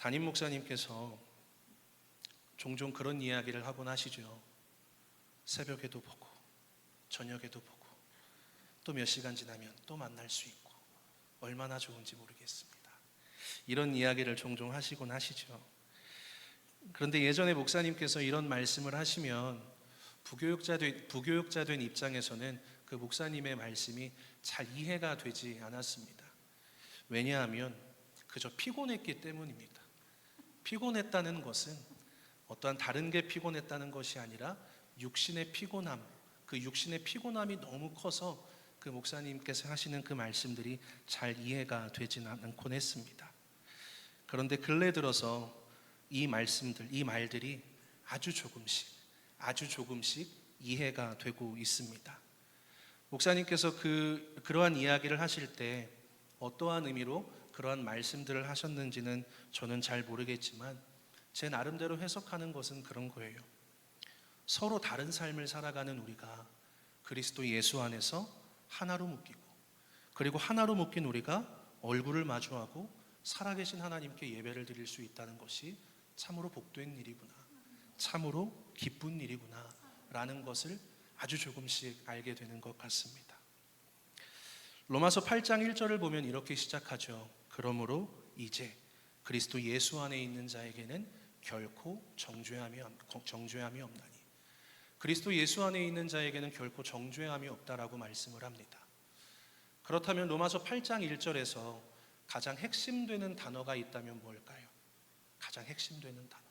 담임 목사님께서 종종 그런 이야기를 하곤 하시죠. 새벽에도 보고 저녁에도 보고 또 몇 시간 지나면 또 만날 수 있고 얼마나 좋은지 모르겠습니다. 이런 이야기를 종종 하시곤 하시죠. 그런데 예전에 목사님께서 이런 말씀을 하시면 부교육자 된 입장에서는 그 목사님의 말씀이 잘 이해가 되지 않았습니다. 왜냐하면 그저 피곤했기 때문입니다. 피곤했다는 것은 어떠한 다른 게 피곤했다는 것이 아니라 육신의 피곤함, 그 육신의 피곤함이 너무 커서 그 목사님께서 하시는 그 말씀들이 잘 이해가 되진 않곤 했습니다. 그런데 근래 들어서 이 말씀들, 이 말들이 아주 조금씩 이해가 되고 있습니다. 목사님께서 그러한 이야기를 하실 때 어떠한 의미로 그러한 말씀들을 하셨는지는 저는 잘 모르겠지만 제 나름대로 해석하는 것은 그런 거예요. 서로 다른 삶을 살아가는 우리가 그리스도 예수 안에서 하나로 묶이고, 그리고 하나로 묶인 우리가 얼굴을 마주하고 살아계신 하나님께 예배를 드릴 수 있다는 것이 참으로 복된 일이구나, 참으로 기쁜 일이구나 라는 것을 아주 조금씩 알게 되는 것 같습니다. 로마서 8장 1절을 보면 이렇게 시작하죠. 그러므로 이제 그리스도 예수 안에 있는 자에게는 결코 정죄함이 없나니, 그리스도 예수 안에 있는 자에게는 결코 정죄함이 없다라고 말씀을 합니다. 그렇다면 로마서 8장 1절에서 가장 핵심되는 단어가 있다면 뭘까요? 가장 핵심되는 단어,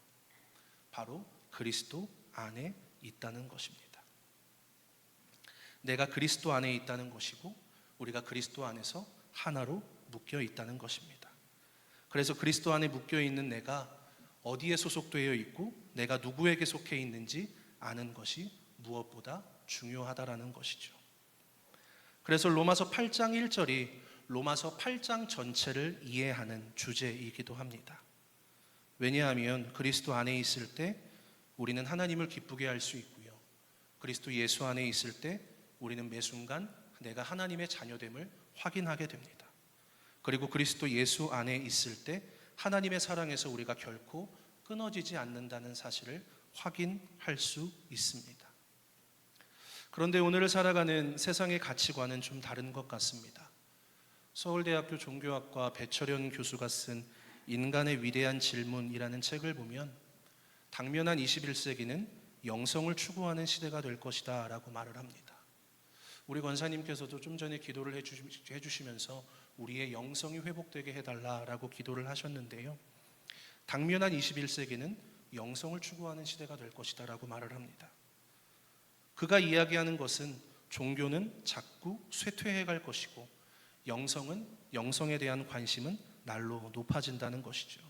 바로 그리스도 안에 있다는 것입니다. 내가 그리스도 안에 있다는 것이고 우리가 그리스도 안에서 하나로 묶여 있다는 것입니다. 그래서 그리스도 안에 묶여 있는 내가 어디에 소속되어 있고 내가 누구에게 속해 있는지 아는 것이 무엇보다 중요하다라는 것이죠. 그래서 로마서 8장 1절이 로마서 8장 전체를 이해하는 주제이기도 합니다. 왜냐하면 그리스도 안에 있을 때 우리는 하나님을 기쁘게 할 수 있고요, 그리스도 예수 안에 있을 때 우리는 매 순간 내가 하나님의 자녀됨을 확인하게 됩니다. 그리고 그리스도 예수 안에 있을 때 하나님의 사랑에서 우리가 결코 끊어지지 않는다는 사실을 확인할 수 있습니다. 그런데 오늘을 살아가는 세상의 가치관은 좀 다른 것 같습니다. 서울대학교 종교학과 배철현 교수가 쓴 인간의 위대한 질문이라는 책을 보면 당면한 21세기는 영성을 추구하는 시대가 될 것이다 라고 말을 합니다. 우리 권사님께서도 좀 전에 기도를 해주시면서 우리의 영성이 회복되게 해달라라고 기도를 하셨는데요, 당면한 21세기는 영성을 추구하는 시대가 될 것이다 라고 말을 합니다. 그가 이야기하는 것은 종교는 자꾸 쇠퇴해 갈 것이고 영성에 대한 관심은 날로 높아진다는 것이죠.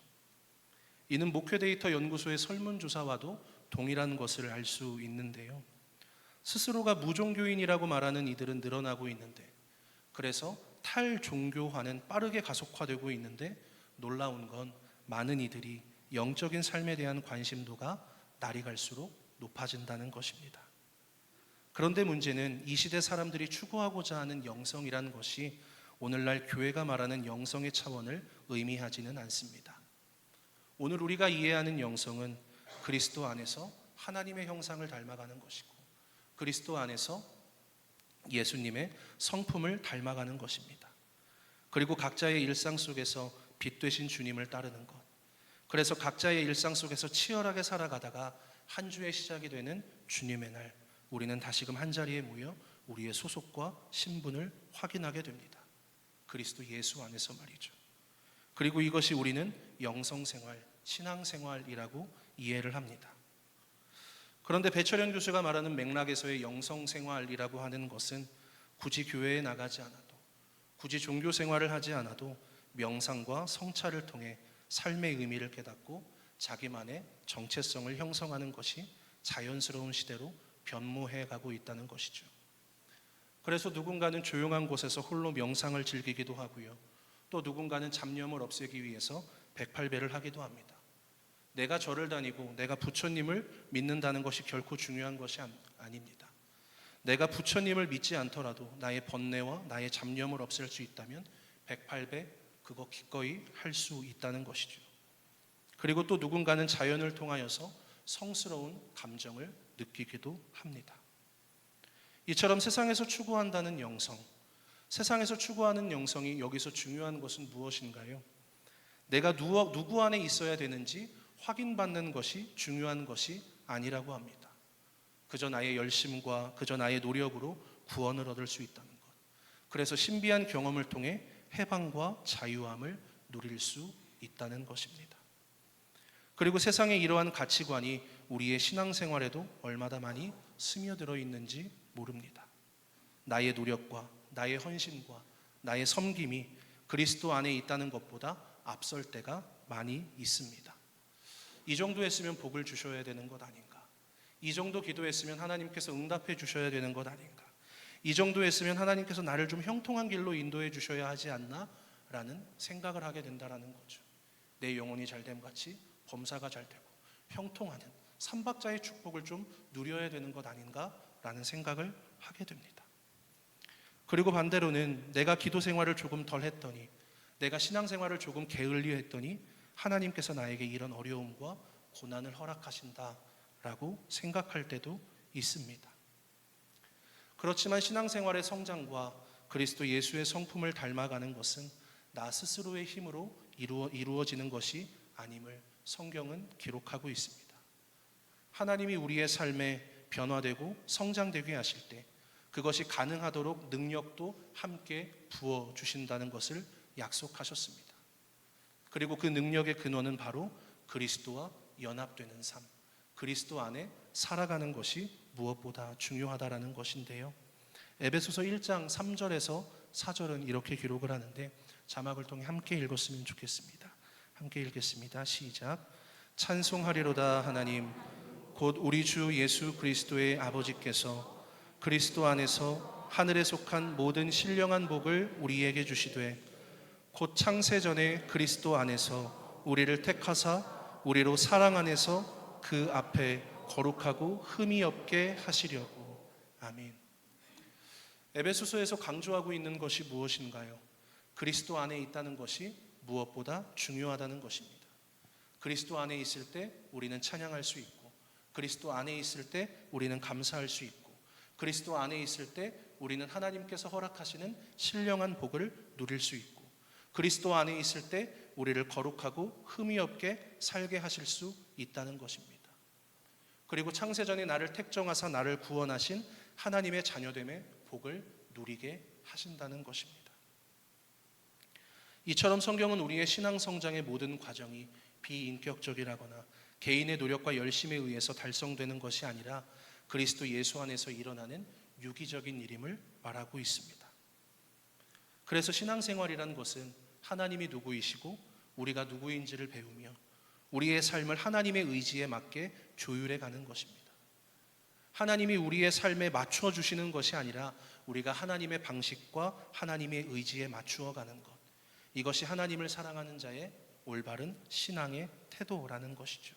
이는 목회 데이터 연구소의 설문조사와도 동일한 것을 알 수 있는데요, 스스로가 무종교인이라고 말하는 이들은 늘어나고 있는데, 그래서 탈종교화는 빠르게 가속화되고 있는데, 놀라운 건 많은 이들이 영적인 삶에 대한 관심도가 날이 갈수록 높아진다는 것입니다. 그런데 문제는 이 시대 사람들이 추구하고자 하는 영성이라는 것이 오늘날 교회가 말하는 영성의 차원을 의미하지는 않습니다. 오늘 우리가 이해하는 영성은 그리스도 안에서 하나님의 형상을 닮아가는 것이고 그리스도 안에서 예수님의 성품을 닮아가는 것입니다. 그리고 각자의 일상 속에서 빛 되신 주님을 따르는 것, 그래서 각자의 일상 속에서 치열하게 살아가다가 한 주의 시작이 되는 주님의 날, 우리는 다시금 한자리에 모여 우리의 소속과 신분을 확인하게 됩니다. 그리스도 예수 안에서 말이죠. 그리고 이것이 우리는 영성생활, 신앙생활이라고 이해를 합니다. 그런데 배철현 교수가 말하는 맥락에서의 영성생활이라고 하는 것은 굳이 교회에 나가지 않아도, 굳이 종교생활을 하지 않아도 명상과 성찰을 통해 삶의 의미를 깨닫고 자기만의 정체성을 형성하는 것이 자연스러운 시대로 변모해 가고 있다는 것이죠. 그래서 누군가는 조용한 곳에서 홀로 명상을 즐기기도 하고요, 또 누군가는 잡념을 없애기 위해서 108배를 하기도 합니다. 내가 절을 다니고 내가 부처님을 믿는다는 것이 결코 중요한 것이 아닙니다. 내가 부처님을 믿지 않더라도 나의 번뇌와 나의 잡념을 없앨 수 있다면 108배 그거 기꺼이 할 수 있다는 것이죠. 그리고 또 누군가는 자연을 통하여서 성스러운 감정을 느끼기도 합니다. 이처럼 세상에서 추구한다는 영성, 세상에서 추구하는 영성이 여기서 중요한 것은 무엇인가요? 내가 누구 안에 있어야 되는지 확인받는 것이 중요한 것이 아니라고 합니다. 그저 나의 열심과 그저 나의 노력으로 구원을 얻을 수 있다는 것. 그래서 신비한 경험을 통해 해방과 자유함을 누릴 수 있다는 것입니다. 그리고 세상에 이러한 가치관이 우리의 신앙생활에도 얼마나 많이 스며들어 있는지 모릅니다. 나의 노력과 나의 헌신과 나의 섬김이 그리스도 안에 있다는 것보다 앞설 때가 많이 있습니다. 이 정도 했으면 복을 주셔야 되는 것 아닌가? 이 정도 기도했으면 하나님께서 응답해 주셔야 되는 것 아닌가? 이 정도 했으면 하나님께서 나를 좀 형통한 길로 인도해 주셔야 하지 않나? 라는 생각을 하게 된다는 거죠. 내 영혼이 잘됨 같이 범사가 잘되고 형통하는 삼박자의 축복을 좀 누려야 되는 것 아닌가? 라는 생각을 하게 됩니다. 그리고 반대로는 내가 기도 생활을 조금 덜 했더니, 내가 신앙생활을 조금 게을리 했더니 하나님께서 나에게 이런 어려움과 고난을 허락하신다라고 생각할 때도 있습니다. 그렇지만 신앙생활의 성장과 그리스도 예수의 성품을 닮아가는 것은 나 스스로의 힘으로 이루어지는 것이 아님을 성경은 기록하고 있습니다. 하나님이 우리의 삶에 변화되고 성장되게 하실 때 그것이 가능하도록 능력도 함께 부어주신다는 것을 약속하셨습니다. 그리고 그 능력의 근원은 바로 그리스도와 연합되는 삶, 그리스도 안에 살아가는 것이 무엇보다 중요하다라는 것인데요. 에베소서 1장 3절에서 4절은 이렇게 기록을 하는데 자막을 통해 함께 읽었으면 좋겠습니다. 함께 읽겠습니다. 시작. 찬송하리로다 하나님 곧 우리 주 예수 그리스도의 아버지께서 그리스도 안에서 하늘에 속한 모든 신령한 복을 우리에게 주시되 곧 창세전에 그리스도 안에서 우리를 택하사 우리로 사랑 안에서 그 앞에 거룩하고 흠이 없게 하시려고. 아멘. 에베소서에서 강조하고 있는 것이 무엇인가요? 그리스도 안에 있다는 것이 무엇보다 중요하다는 것입니다. 그리스도 안에 있을 때 우리는 찬양할 수 있고, 그리스도 안에 있을 때 우리는 감사할 수 있고, 그리스도 안에 있을 때 우리는 하나님께서 허락하시는 신령한 복을 누릴 수 있고, 그리스도 안에 있을 때 우리를 거룩하고 흠이 없게 살게 하실 수 있다는 것입니다. 그리고 창세전에 나를 택정하사 나를 구원하신 하나님의 자녀됨의 복을 누리게 하신다는 것입니다. 이처럼 성경은 우리의 신앙 성장의 모든 과정이 비인격적이라거나 개인의 노력과 열심에 의해서 달성되는 것이 아니라 그리스도 예수 안에서 일어나는 유기적인 일임을 말하고 있습니다. 그래서 신앙생활이란 것은 하나님이 누구이시고 우리가 누구인지를 배우며 우리의 삶을 하나님의 의지에 맞게 조율해 가는 것입니다. 하나님이 우리의 삶에 맞춰 주시는 것이 아니라 우리가 하나님의 방식과 하나님의 의지에 맞추어 가는 것, 이것이 하나님을 사랑하는 자의 올바른 신앙의 태도라는 것이죠.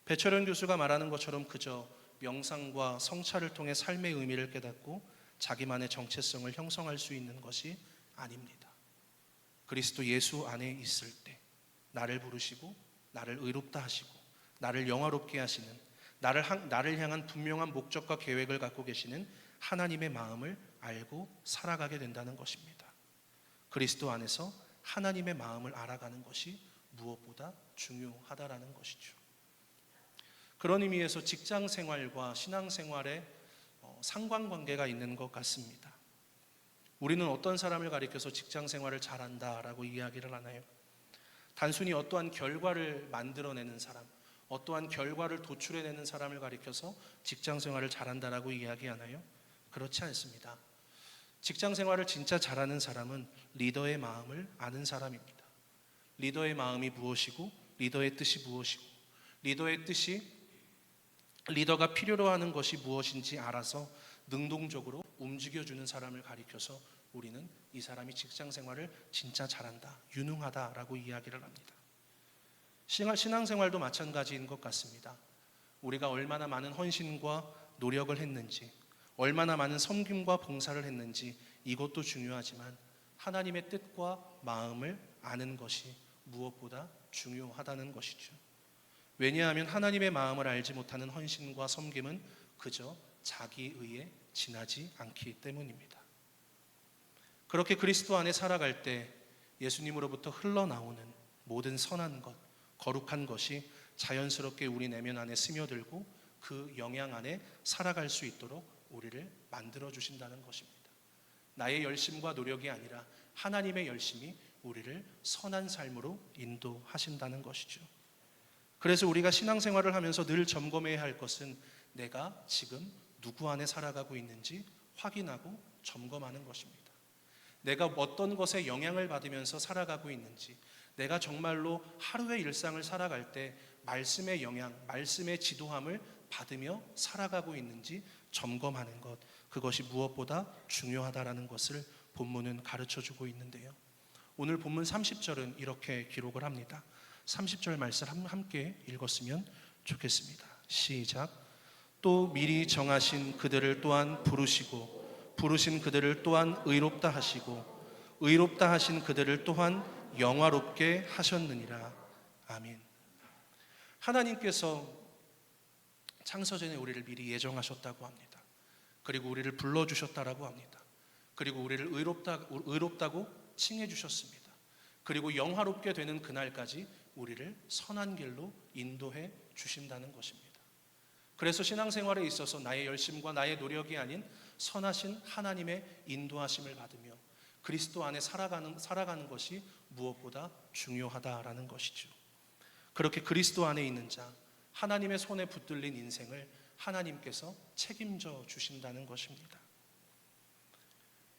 배철현 교수가 말하는 것처럼 그저 명상과 성찰을 통해 삶의 의미를 깨닫고 자기만의 정체성을 형성할 수 있는 것이 아닙니다. 그리스도 예수 안에 있을 때 나를 부르시고 나를 의롭다 하시고 나를 영화롭게 하시는, 나를 향한 분명한 목적과 계획을 갖고 계시는 하나님의 마음을 알고 살아가게 된다는 것입니다. 그리스도 안에서 하나님의 마음을 알아가는 것이 무엇보다 중요하다라는 것이죠. 그런 의미에서 직장 생활과 신앙 생활에 상관관계가 있는 것 같습니다. 우리는 어떤 사람을 가리켜서 직장 생활을 잘한다라고 이야기를 하나요? 단순히 어떠한 결과를 만들어내는 사람, 어떠한 결과를 도출해내는 사람을 가리켜서 직장 생활을 잘한다라고 이야기하나요? 그렇지 않습니다. 직장 생활을 진짜 잘하는 사람은 리더의 마음을 아는 사람입니다. 리더의 마음이 무엇이고 리더의 뜻이 무엇이고 리더가 필요로 하는 것이 무엇인지 알아서 능동적으로 움직여주는 사람을 가리켜서 우리는 이 사람이 직장 생활을 진짜 잘한다, 유능하다라고 이야기를 합니다. 신앙생활도 마찬가지인 것 같습니다. 우리가 얼마나 많은 헌신과 노력을 했는지, 얼마나 많은 섬김과 봉사를 했는지 이것도 중요하지만 하나님의 뜻과 마음을 아는 것이 무엇보다 중요하다는 것이죠. 왜냐하면 하나님의 마음을 알지 못하는 헌신과 섬김은 그저 자기의에 지나지 않기 때문입니다. 그렇게 그리스도 안에 살아갈 때 예수님으로부터 흘러나오는 모든 선한 것, 거룩한 것이 자연스럽게 우리 내면 안에 스며들고 그 영향 안에 살아갈 수 있도록 우리를 만들어 주신다는 것입니다. 나의 열심과 노력이 아니라 하나님의 열심이 우리를 선한 삶으로 인도하신다는 것이죠. 그래서 우리가 신앙생활을 하면서 늘 점검해야 할 것은 내가 지금 누구 안에 살아가고 있는지 확인하고 점검하는 것입니다. 내가 어떤 것에 영향을 받으면서 살아가고 있는지, 내가 정말로 하루의 일상을 살아갈 때 말씀의 영향, 말씀의 지도함을 받으며 살아가고 있는지 점검하는 것, 그것이 무엇보다 중요하다라는 것을 본문은 가르쳐주고 있는데요. 오늘 본문 30절은 이렇게 기록을 합니다. 30절 말씀 함께 읽었으면 좋겠습니다. 시작. 또 미리 정하신 그들을 또한 부르시고 부르신 그들을 또한 의롭다 하시고 의롭다 하신 그들을 또한 영화롭게 하셨느니라. 아멘. 하나님께서 창세전에 우리를 미리 예정하셨다고 합니다. 그리고 우리를 불러주셨다라고 합니다. 그리고 우리를 의롭다고 칭해 주셨습니다. 그리고 영화롭게 되는 그날까지 우리를 선한 길로 인도해 주신다는 것입니다. 그래서 신앙생활에 있어서 나의 열심과 나의 노력이 아닌 선하신 하나님의 인도하심을 받으며 그리스도 안에 살아가는 것이 무엇보다 중요하다라는 것이죠. 그렇게 그리스도 안에 있는 자, 하나님의 손에 붙들린 인생을 하나님께서 책임져 주신다는 것입니다.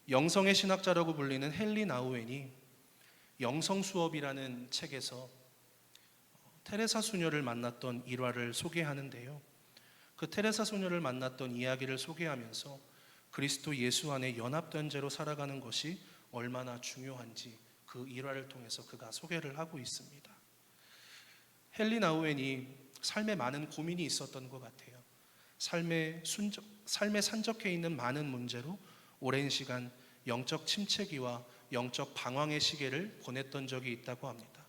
영성의 신학자라고 불리는 헨리 나우엔이 영성수업이라는 책에서 테레사 수녀를 만났던 일화를 소개하는데요. 그 테레사 수녀를 만났던 이야기를 소개하면서 그리스도 예수 안에 연합된 죄로 살아가는 것이 얼마나 중요한지 그 일화를 통해서 그가 소개를 하고 있습니다. 헨리 나우엔이 삶에 많은 고민이 있었던 것 같아요. 삶에 산적해 있는 많은 문제로 오랜 시간 영적 침체기와 영적 방황의 시기를 보냈던 적이 있다고 합니다.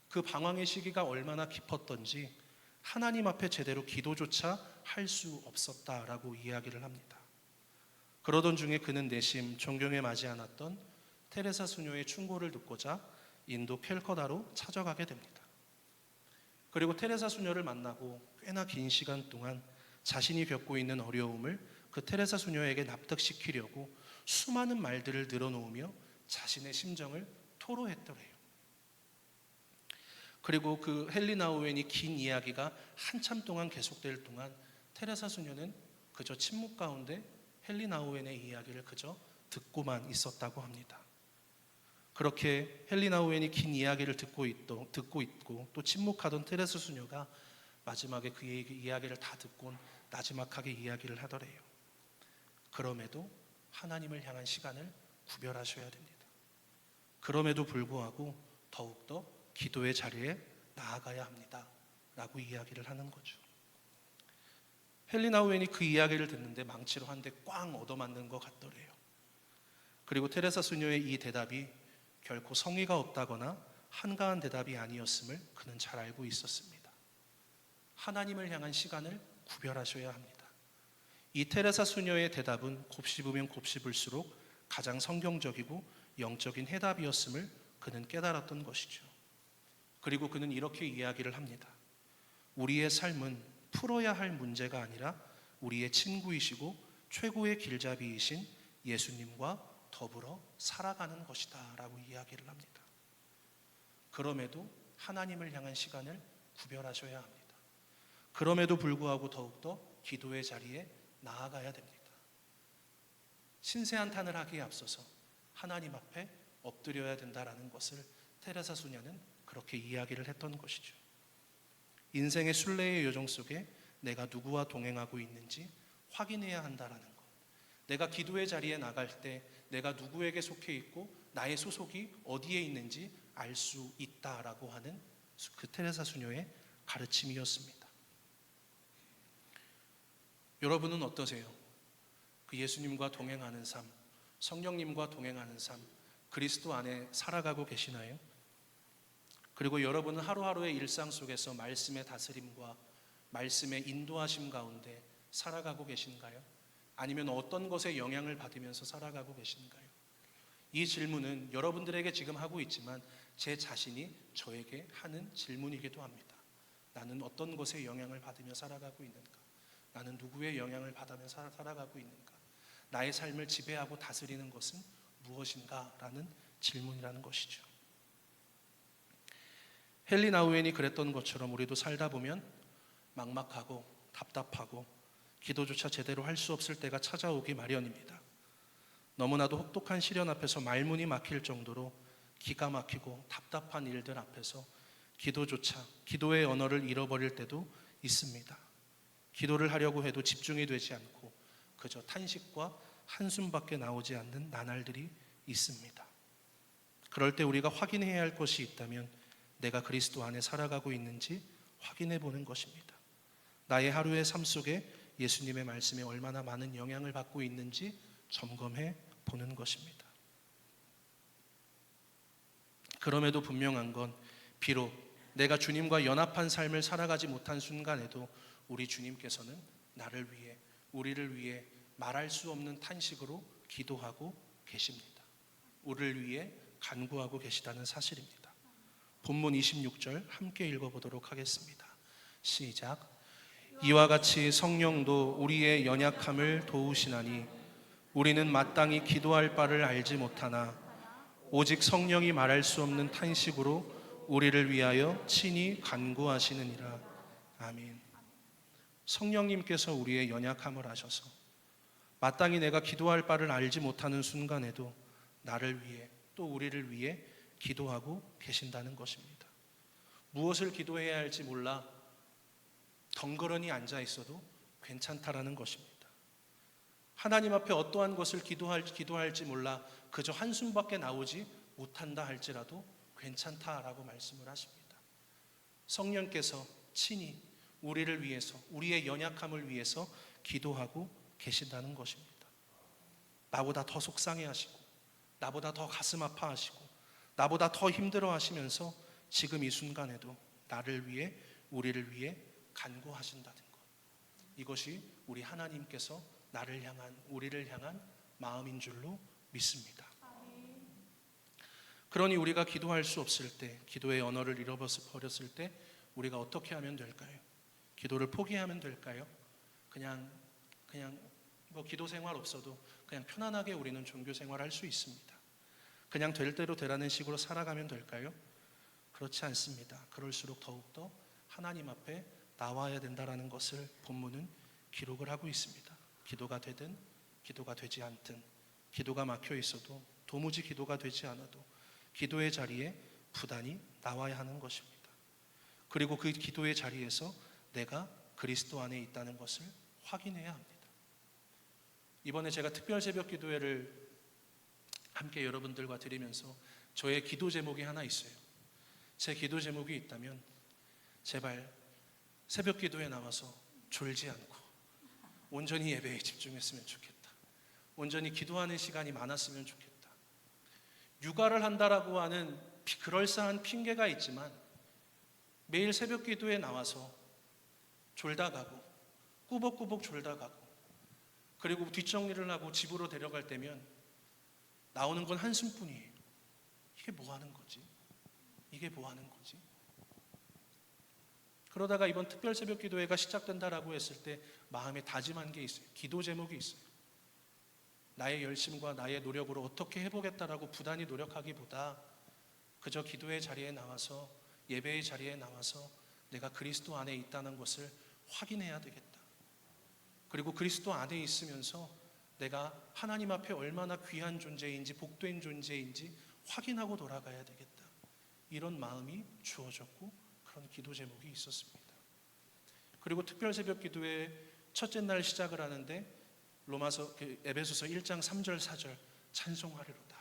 그 방황의 시기가 얼마나 깊었던지 하나님 앞에 제대로 기도조차 할 수 없었다라고 이야기를 합니다. 그러던 중에 그는 내심 존경에 맞지 않았던 테레사 수녀의 충고를 듣고자 인도 캘커다로 찾아가게 됩니다. 그리고 테레사 수녀를 만나고 꽤나 긴 시간 동안 자신이 겪고 있는 어려움을 그 테레사 수녀에게 납득시키려고 수많은 말들을 늘어놓으며 자신의 심정을 토로했더래요. 그리고 그 헨리 나우엔이 긴 이야기가 한참 동안 계속될 동안 테레사 수녀는 그저 침묵 가운데 헨리 나우엔의 이야기를 그저 듣고만 있었다고 합니다. 그렇게 헨리 나우엔이 긴 이야기를 듣고 있고 또 침묵하던 테레사 수녀가 마지막에 그의 이야기를 다 듣곤 나지막하게 이야기를 하더래요. 그럼에도 하나님을 향한 시간을 구별하셔야 됩니다. 그럼에도 불구하고 더욱더 기도의 자리에 나아가야 합니다 라고 이야기를 하는 거죠. 헨리 나우엔이 그 이야기를 듣는데 망치로 한 대 꽝 얻어맞는 것 같더래요. 그리고 테레사 수녀의 이 대답이 결코 성의가 없다거나 한가한 대답이 아니었음을 그는 잘 알고 있었습니다. 하나님을 향한 시간을 구별하셔야 합니다. 이 테레사 수녀의 대답은 곱씹으면 곱씹을수록 가장 성경적이고 영적인 해답이었음을 그는 깨달았던 것이죠. 그리고 그는 이렇게 이야기를 합니다. 우리의 삶은 풀어야 할 문제가 아니라 우리의 친구이시고 최고의 길잡이이신 예수님과 더불어 살아가는 것이다 라고 이야기를 합니다. 그럼에도 하나님을 향한 시간을 구별하셔야 합니다. 그럼에도 불구하고 더욱더 기도의 자리에 나아가야 됩니다. 신세한탄을 하기에 앞서서 하나님 앞에 엎드려야 된다라는 것을 테레사 수녀는 그렇게 이야기를 했던 것이죠. 인생의 순례의 여정 속에 내가 누구와 동행하고 있는지 확인해야 한다라는 것. 내가 기도의 자리에 나갈 때 내가 누구에게 속해 있고 나의 소속이 어디에 있는지 알 수 있다라고 하는 그 테레사 수녀의 가르침이었습니다. 여러분은 어떠세요? 그 예수님과 동행하는 삶, 성령님과 동행하는 삶, 그리스도 안에 살아가고 계시나요? 그리고 여러분은 하루하루의 일상 속에서 말씀의 다스림과 말씀의 인도하심 가운데 살아가고 계신가요? 아니면 어떤 것에 영향을 받으면서 살아가고 계신가요? 이 질문은 여러분들에게 지금 하고 있지만 제 자신이 저에게 하는 질문이기도 합니다. 나는 어떤 것에 영향을 받으며 살아가고 있는가? 나는 누구의 영향을 받으며 살아가고 있는가? 나의 삶을 지배하고 다스리는 것은 무엇인가? 라는 질문이라는 것이죠. 헨리 나우엔이 그랬던 것처럼 우리도 살다 보면 막막하고 답답하고 기도조차 제대로 할 수 없을 때가 찾아오기 마련입니다. 너무나도 혹독한 시련 앞에서 말문이 막힐 정도로 기가 막히고 답답한 일들 앞에서 기도조차, 기도의 언어를 잃어버릴 때도 있습니다. 기도를 하려고 해도 집중이 되지 않고 그저 탄식과 한숨밖에 나오지 않는 나날들이 있습니다. 그럴 때 우리가 확인해야 할 것이 있다면 내가 그리스도 안에 살아가고 있는지 확인해 보는 것입니다. 나의 하루의 삶 속에 예수님의 말씀에 얼마나 많은 영향을 받고 있는지 점검해 보는 것입니다. 그럼에도 분명한 건 비록 내가 주님과 연합한 삶을 살아가지 못한 순간에도 우리 주님께서는 나를 위해, 우리를 위해 말할 수 없는 탄식으로 기도하고 계십니다. 우리를 위해 간구하고 계시다는 사실입니다. 본문 26절 함께 읽어보도록 하겠습니다. 시작. 이와 같이 성령도 우리의 연약함을 도우시나니 우리는 마땅히 기도할 바를 알지 못하나 오직 성령이 말할 수 없는 탄식으로 우리를 위하여 친히 간구하시느니라. 아멘. 성령님께서 우리의 연약함을 아셔서 마땅히 내가 기도할 바를 알지 못하는 순간에도 나를 위해 또 우리를 위해 기도하고 계신다는 것입니다. 무엇을 기도해야 할지 몰라 덩그러니 앉아 있어도 괜찮다라는 것입니다. 하나님 앞에 어떠한 것을 기도할지 몰라 그저 한숨밖에 나오지 못한다 할지라도 괜찮다라고 말씀을 하십니다. 성령께서 친히 우리를 위해서, 우리의 연약함을 위해서 기도하고 계신다는 것입니다. 나보다 더 속상해하시고 나보다 더 가슴 아파하시고 나보다 더 힘들어하시면서 지금 이 순간에도 나를 위해, 우리를 위해 간구하신다는 것, 이것이 우리 하나님께서 나를 향한, 우리를 향한 마음인 줄로 믿습니다. 그러니 우리가 기도할 수 없을 때, 기도의 언어를 잃어버렸을 때 우리가 어떻게 하면 될까요? 기도를 포기하면 될까요? 그냥 뭐 기도 생활 없어도 그냥 편안하게 우리는 종교 생활할 수 있습니다. 그냥 될 대로 되라는 식으로 살아가면 될까요? 그렇지 않습니다. 그럴수록 더욱더 하나님 앞에 나와야 된다라는 것을 본문은 기록을 하고 있습니다. 기도가 되든 기도가 되지 않든, 기도가 막혀 있어도 도무지 기도가 되지 않아도 기도의 자리에 부단히 나와야 하는 것입니다. 그리고 그 기도의 자리에서 내가 그리스도 안에 있다는 것을 확인해야 합니다. 이번에 제가 특별 새벽 기도회를 함께 여러분들과 드리면서 저의 기도 제목이 하나 있어요. 제 기도 제목이 있다면 제발 새벽 기도에 나와서 졸지 않고 온전히 예배에 집중했으면 좋겠다. 온전히 기도하는 시간이 많았으면 좋겠다. 육아를 한다라고 하는 그럴싸한 핑계가 있지만 매일 새벽 기도에 나와서 졸다 가고 꾸벅꾸벅 졸다 가고 그리고 뒷정리를 하고 집으로 데려갈 때면 나오는 건 한숨뿐이에요. 이게 뭐 하는 거지? 이게 뭐 하는 거지? 그러다가 이번 특별 새벽 기도회가 시작된다라고 했을 때 마음에 다짐한 게 있어요. 기도 제목이 있어요. 나의 열심과 나의 노력으로 어떻게 해보겠다라고 부단히 노력하기보다 그저 기도의 자리에 나와서, 예배의 자리에 나와서 내가 그리스도 안에 있다는 것을 확인해야 되겠다. 그리고 그리스도 안에 있으면서 내가 하나님 앞에 얼마나 귀한 존재인지, 복된 존재인지 확인하고 돌아가야 되겠다. 이런 마음이 주어졌고 그런 기도 제목이 있었습니다. 그리고 특별 새벽 기도회 첫째 날 시작을 하는데 에베소서 1장 3절 4절 찬송하리로다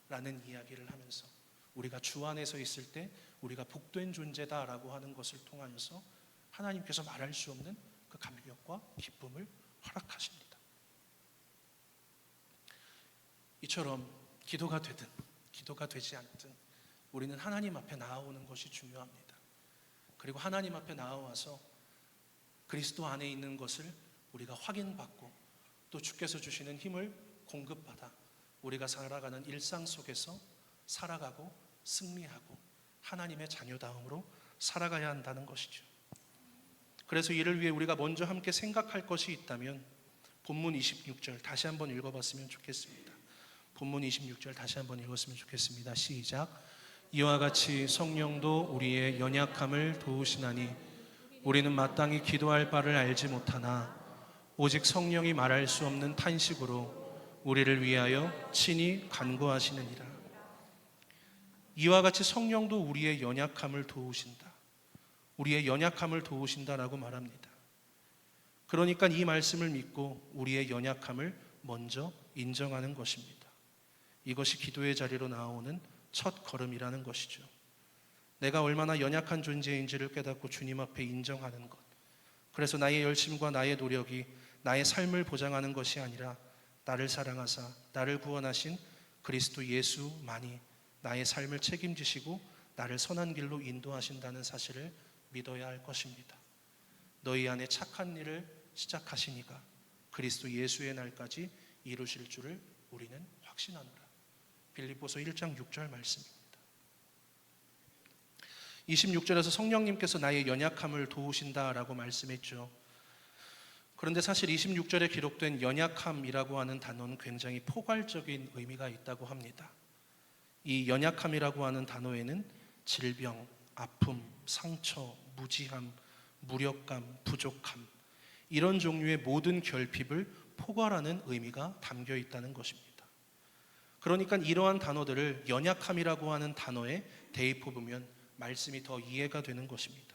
라는 이야기를 하면서 우리가 주 안에서 있을 때 우리가 복된 존재다라고 하는 것을 통하여서 하나님께서 말할 수 없는 그 감격과 기쁨을 허락하십니다. 이처럼 기도가 되든 기도가 되지 않든 우리는 하나님 앞에 나아오는 것이 중요합니다. 그리고 하나님 앞에 나아와서 그리스도 안에 있는 것을 우리가 확인받고 또 주께서 주시는 힘을 공급받아 우리가 살아가는 일상 속에서 살아가고 승리하고 하나님의 자녀다움으로 살아가야 한다는 것이죠. 그래서 이를 위해 우리가 먼저 함께 생각할 것이 있다면 본문 26절 다시 한번 읽어봤으면 좋겠습니다. 본문 26절 다시 한번 읽었으면 좋겠습니다. 시작. 이와 같이 성령도 우리의 연약함을 도우시나니 우리는 마땅히 기도할 바를 알지 못하나 오직 성령이 말할 수 없는 탄식으로 우리를 위하여 친히 간구하시느니라. 이와 같이 성령도 우리의 연약함을 도우신다. 우리의 연약함을 도우신다라고 말합니다. 그러니까 이 말씀을 믿고 우리의 연약함을 먼저 인정하는 것입니다. 이것이 기도의 자리로 나오는 첫 걸음이라는 것이죠. 내가 얼마나 연약한 존재인지를 깨닫고 주님 앞에 인정하는 것. 그래서 나의 열심과 나의 노력이 나의 삶을 보장하는 것이 아니라 나를 사랑하사 나를 구원하신 그리스도 예수만이 나의 삶을 책임지시고 나를 선한 길로 인도하신다는 사실을 믿어야 할 것입니다. 너희 안에 착한 일을 시작하시니가 그리스도 예수의 날까지 이루실 줄을 우리는 확신하노라. 빌립보서 1장 6절 말씀입니다. 26절에서 성령님께서 나의 연약함을 도우신다라고 말씀했죠. 그런데 사실 26절에 기록된 연약함이라고 하는 단어는 굉장히 포괄적인 의미가 있다고 합니다. 이 연약함이라고 하는 단어에는 질병, 아픔, 상처, 무지함, 무력감, 부족함 이런 종류의 모든 결핍을 포괄하는 의미가 담겨 있다는 것입니다. 그러니까 이러한 단어들을 연약함이라고 하는 단어에 대입해 보면 말씀이 더 이해가 되는 것입니다.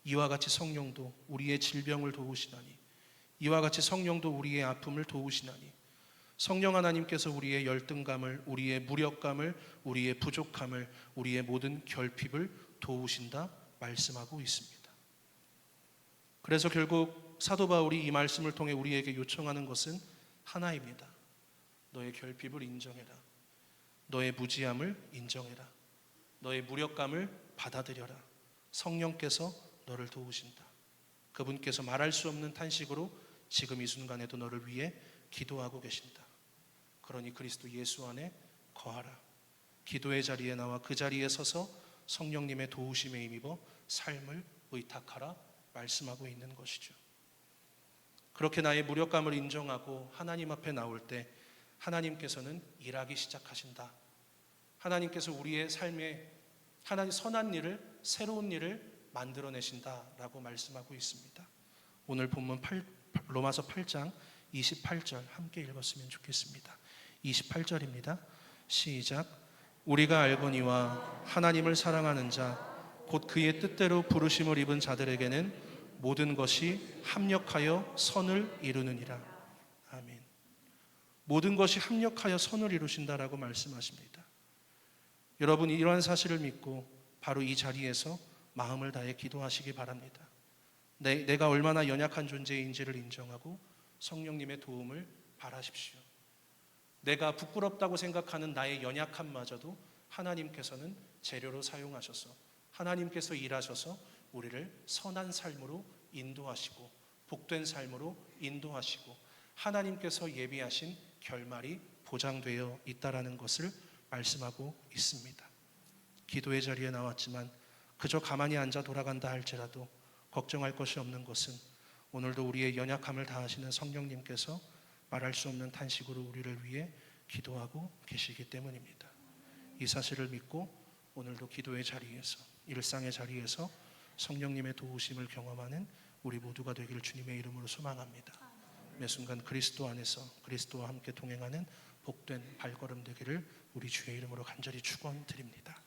이와 같이 성령도 우리의 질병을 도우시나니 이와 같이 성령도 우리의 아픔을 도우시나니 성령 하나님께서 우리의 열등감을, 우리의 무력감을, 우리의 부족함을, 우리의 모든 결핍을 도우신다 말씀하고 있습니다. 그래서 결국 사도 바울이 이 말씀을 통해 우리에게 요청하는 것은 하나입니다. 너의 결핍을 인정해라. 너의 무지함을 인정해라. 너의 무력감을 받아들여라. 성령께서 너를 도우신다. 그분께서 말할 수 없는 탄식으로 지금 이 순간에도 너를 위해 기도하고 계신다. 그러니 그리스도 예수 안에 거하라. 기도의 자리에 나와 그 자리에 서서 성령님의 도우심에 힘입어 삶을 의탁하라 말씀하고 있는 것이죠. 그렇게 나의 무력감을 인정하고 하나님 앞에 나올 때 하나님께서는 일하기 시작하신다. 하나님께서 우리의 삶에 하나님 선한 일을, 새로운 일을 만들어내신다라고 말씀하고 있습니다. 오늘 본문 로마서 8장 28절 함께 읽었으면 좋겠습니다. 28절입니다. 시작. 우리가 알거니와 하나님을 사랑하는 자 곧 그의 뜻대로 부르심을 입은 자들에게는 모든 것이 합력하여 선을 이루느니라. 아멘. 모든 것이 합력하여 선을 이루신다라고 말씀하십니다. 여러분 이러한 사실을 믿고 바로 이 자리에서 마음을 다해 기도하시기 바랍니다. 내가 얼마나 연약한 존재인지를 인정하고 성령님의 도움을 바라십시오. 내가 부끄럽다고 생각하는 나의 연약함마저도 하나님께서는 재료로 사용하셔서 하나님께서 일하셔서 우리를 선한 삶으로 인도하시고 복된 삶으로 인도하시고 하나님께서 예비하신 결말이 보장되어 있다라는 것을 말씀하고 있습니다. 기도의 자리에 나왔지만 그저 가만히 앉아 돌아간다 할지라도 걱정할 것이 없는 것은 오늘도 우리의 연약함을 다하시는 성령님께서 말할 수 없는 탄식으로 우리를 위해 기도하고 계시기 때문입니다. 이 사실을 믿고 오늘도 기도의 자리에서 일상의 자리에서 성령님의 도우심을 경험하는 우리 모두가 되기를 주님의 이름으로 소망합니다. 매 순간 그리스도 안에서 그리스도와 함께 동행하는 복된 발걸음 되기를 우리 주의 이름으로 간절히 축원드립니다.